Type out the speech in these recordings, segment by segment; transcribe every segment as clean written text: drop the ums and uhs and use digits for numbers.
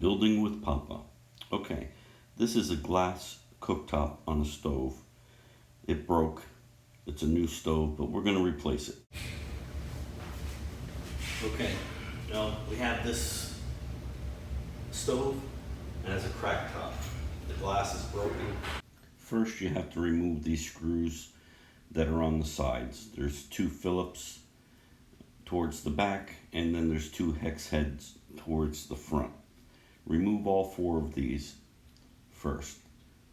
Building with Papa. Okay, this is a glass cooktop on a stove. It broke. It's a new stove, but we're going to replace it. Okay, now we have this stove and it has a cracked top. The glass is broken. First, you have to remove these screws that are on the sides. There's two Phillips towards the back, and then there's two hex heads towards the front. Remove all four of these first.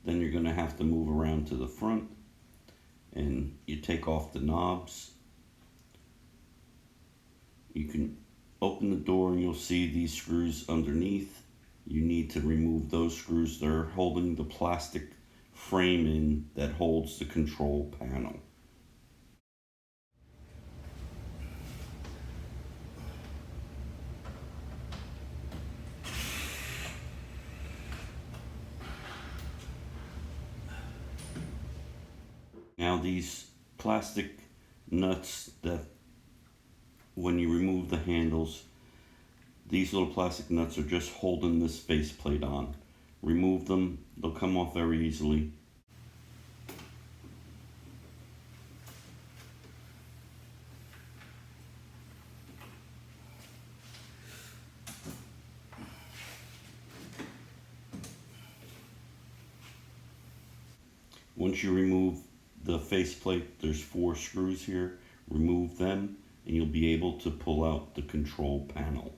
Then you're going to have to move around to the front, and you take off the knobs. You can open the door and you'll see these screws underneath. You need to remove those screws. They're holding the plastic frame in that holds the control panel. Now these plastic nuts that when you remove the handles, these little plastic nuts are just holding this faceplate on. Remove them, they'll come off very easily. Once you remove the faceplate, there's four screws here. Remove them and you'll be able to pull out the control panel.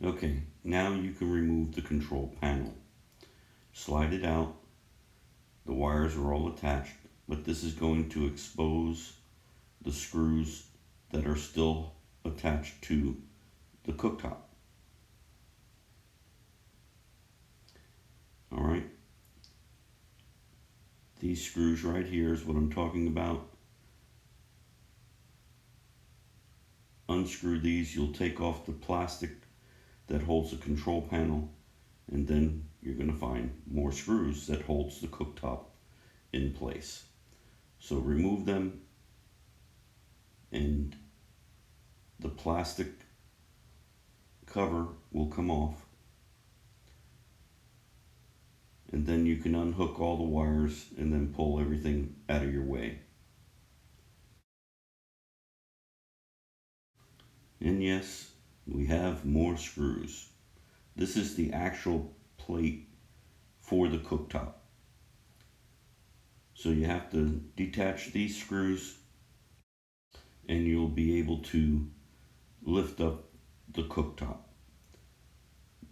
Okay, now you can remove the control panel. Slide it out. The wires are all attached, but this is going to expose the screws that are still attached to the cooktop. Alright, these screws right here is what I'm talking about. Unscrew these, you'll take off the plastic that holds the control panel, and then you're going to find more screws that holds the cooktop in place. So remove them, and the plastic cover will come off, and then you can unhook all the wires and then pull everything out of your way. And yes, we have more screws. This is the actual plate for the cooktop. So you have to detach these screws and you'll be able to lift up the cooktop.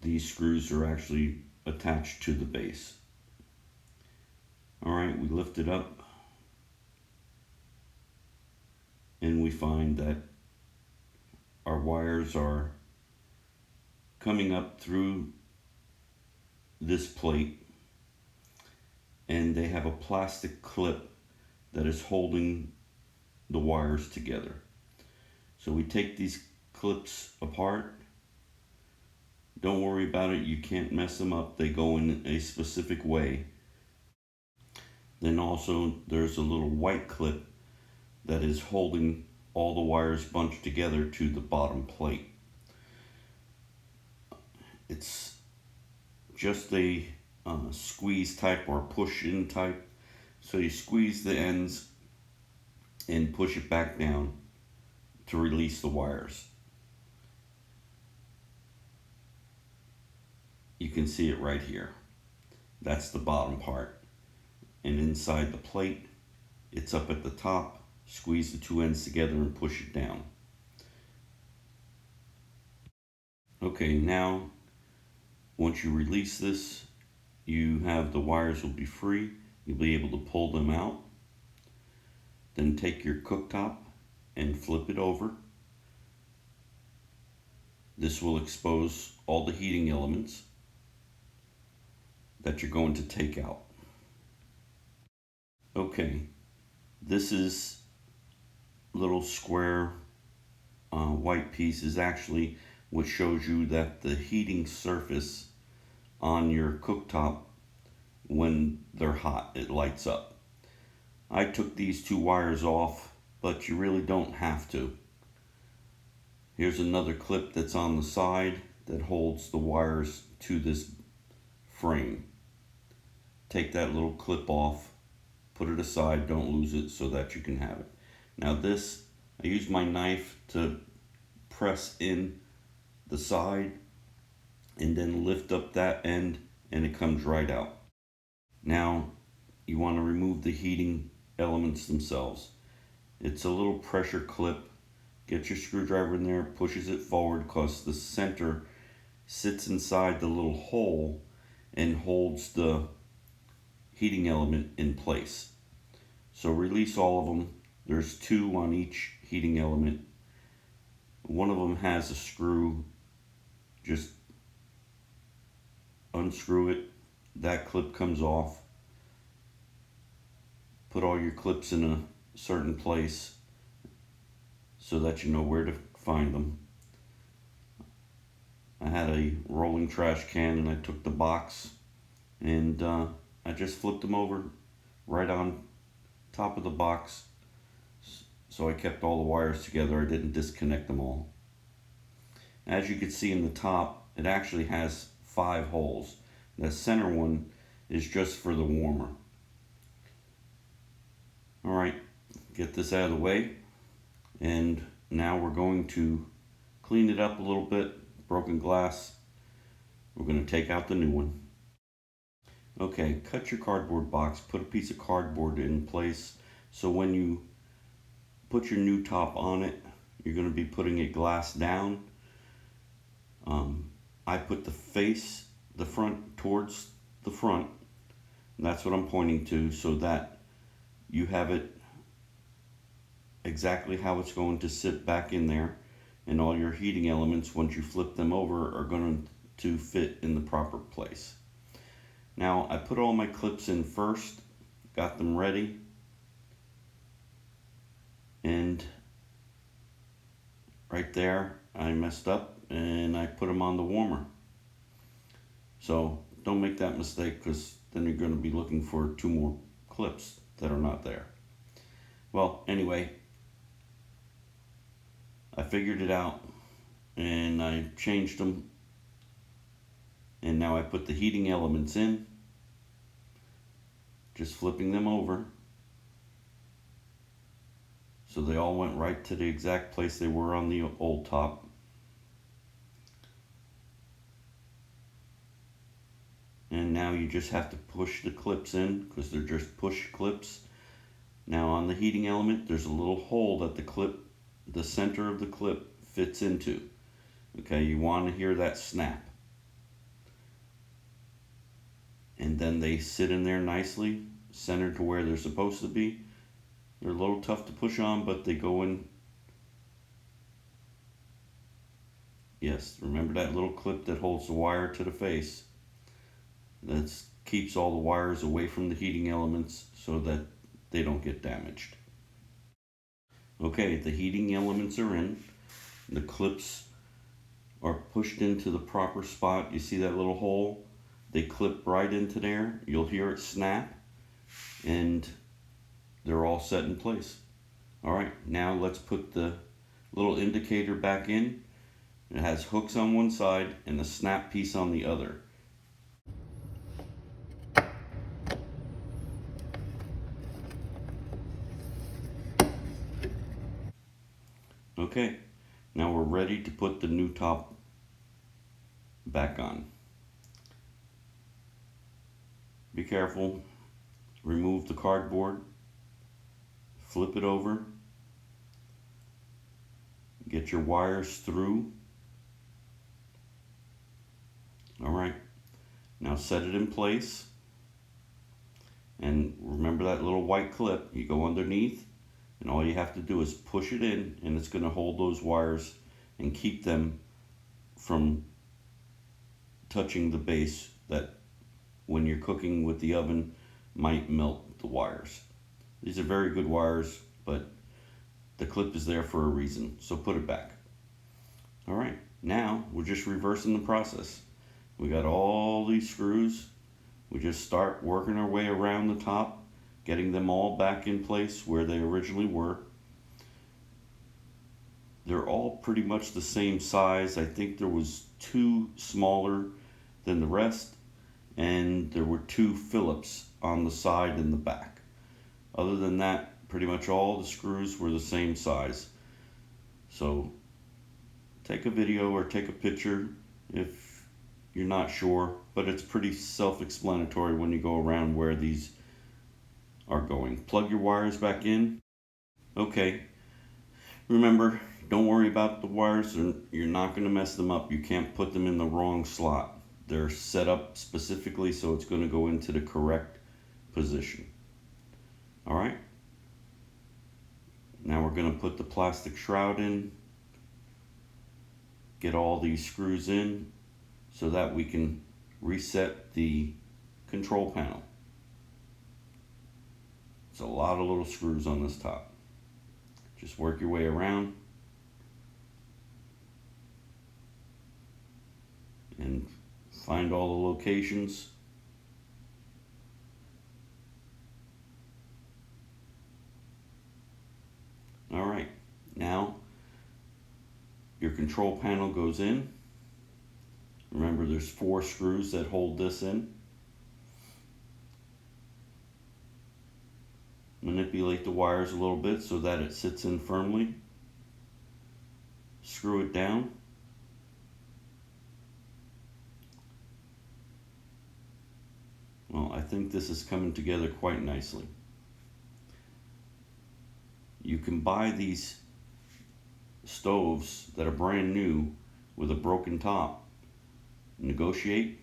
These screws are actually attached to the base. Alright, we lift it up and we find that our wires are coming up through this plate, and they have a plastic clip that is holding the wires together. So we take these clips apart. Don't worry about it, you can't mess them up. They go in a specific way. Then also there's a little white clip that is holding all the wires bunched together to the bottom plate. It's just a squeeze type or push in type. So you squeeze the ends and push it back down to release the wires. You can see it right here. That's the bottom part. And inside the plate, it's up at the top. Squeeze the two ends together and push it down. Okay, now once you release this, you have the wires will be free. You'll be able to pull them out. Then take your cooktop and flip it over. This will expose all the heating elements that you're going to take out. Okay, this is little square white piece is actually what shows you that the heating surface on your cooktop, when they're hot, it lights up. I took these two wires off, but you really don't have to. Here's another clip that's on the side that holds the wires to this frame. Take that little clip off, put it aside, don't lose it so that you can have it. Now this, I use my knife to press in the side and then lift up that end and it comes right out. Now you want to remove the heating elements themselves. It's a little pressure clip. Get your screwdriver in there, pushes it forward because the center sits inside the little hole and holds the heating element in place. So release all of them. There's two on each heating element. One of them has a screw. Just unscrew it. That clip comes off. Put all your clips in a certain place so that you know where to find them. I had a rolling trash can and I took the box and I just flipped them over right on top of the box, so I kept all the wires together. I didn't disconnect them all. As you can see in the top, it actually has 5 holes. The center one is just for the warmer. Alright, get this out of the way, and now we're going to clean it up a little bit. Broken glass. We're going to take out the new one. Okay, cut your cardboard box, put a piece of cardboard in place so when you put your new top on it, you're going to be putting it glass down. I put the front towards the front, and that's what I'm pointing to, so that you have it exactly how it's going to sit back in there, and all your heating elements, once you flip them over, are going to fit in the proper place. Now I put all my clips in first, got them ready, and right there I messed up and I put them on the warmer. So don't make that mistake, because then you're going to be looking for 2 more clips that are not there. Well, anyway, I figured it out and I changed them, and now I put the heating elements in, just flipping them over so they all went right to the exact place they were on the old top. And now you just have to push the clips in, because they're just push clips. Now on the heating element, there's a little hole that the center of the clip fits into. Okay, you want to hear that snap. And then they sit in there nicely, centered to where they're supposed to be. They're a little tough to push on, but they go in. Yes, remember that little clip that holds the wire to the face? That keeps all the wires away from the heating elements so that they don't get damaged. Okay, the heating elements are in. The clips are pushed into the proper spot. You see that little hole? They clip right into there. You'll hear it snap, and they're all set in place. Alright, now let's put the little indicator back in. It has hooks on one side and a snap piece on the other. Okay, now we're ready to put the new top back on. Be careful. Remove the cardboard. Flip it over. Get your wires through. Alright, now set it in place. And remember that little white clip. You go underneath And all you have to do is push it in, and it's going to hold those wires and keep them from touching the base that when you're cooking with the oven might melt the wires. These are very good wires, but the clip is there for a reason, so put it back. All right, now we're just reversing the process. We got all these screws. We just start working our way around the top, getting them all back in place where they originally were. They're all pretty much the same size. I think there was 2 smaller than the rest, and there were 2 Phillips on the side and the back. Other than that, pretty much all the screws were the same size. So take a video or take a picture if you're not sure, but it's pretty self-explanatory when you go around where these are going. Plug your wires back in. Okay, remember, don't worry about the wires. You're not going to mess them up. You can't put them in the wrong slot. They're set up specifically so it's going to go into the correct position. All right, now we're going to put the plastic shroud in, get all these screws in so that we can reset the control panel. It's a lot of little screws on this top. Just work your way around and find all the locations. All right, now your control panel goes in. Remember, there's 4 screws that hold this in. Manipulate the wires a little bit so that it sits in firmly. Screw it down. Well, I think this is coming together quite nicely. You can buy these stoves that are brand new with a broken top. Negotiate,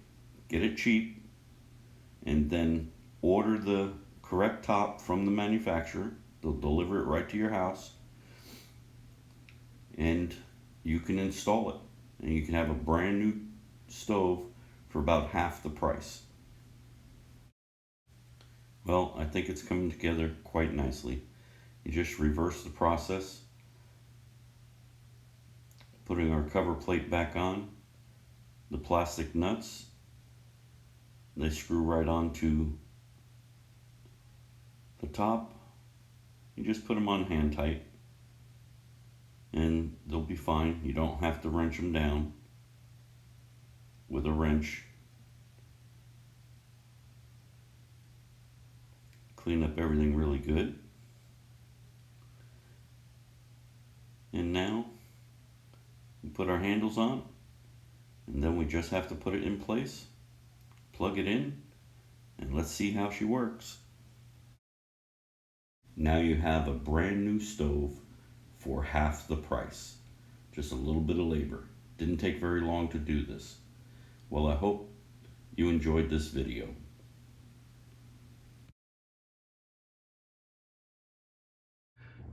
get it cheap, and then order the correct top from the manufacturer. They'll deliver it right to your house, and you can install it, and you can have a brand new stove for about half the price. Well, I think it's coming together quite nicely. You just reverse the process, putting our cover plate back on. The plastic nuts, they screw right onto the top. You just put them on hand tight and they'll be fine. You don't have to wrench them down with a wrench. Clean up everything really good. And now we put our handles on, and then we just have to put it in place, plug it in, and let's see how she works. Now you have a brand new stove for half the price. Just a little bit of labor. Didn't take very long to do this. Well, I hope you enjoyed this video.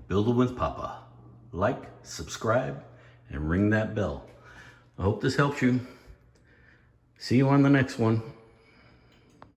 Building with Papa. Like, subscribe, and ring that bell. I hope this helps you. See you on the next one.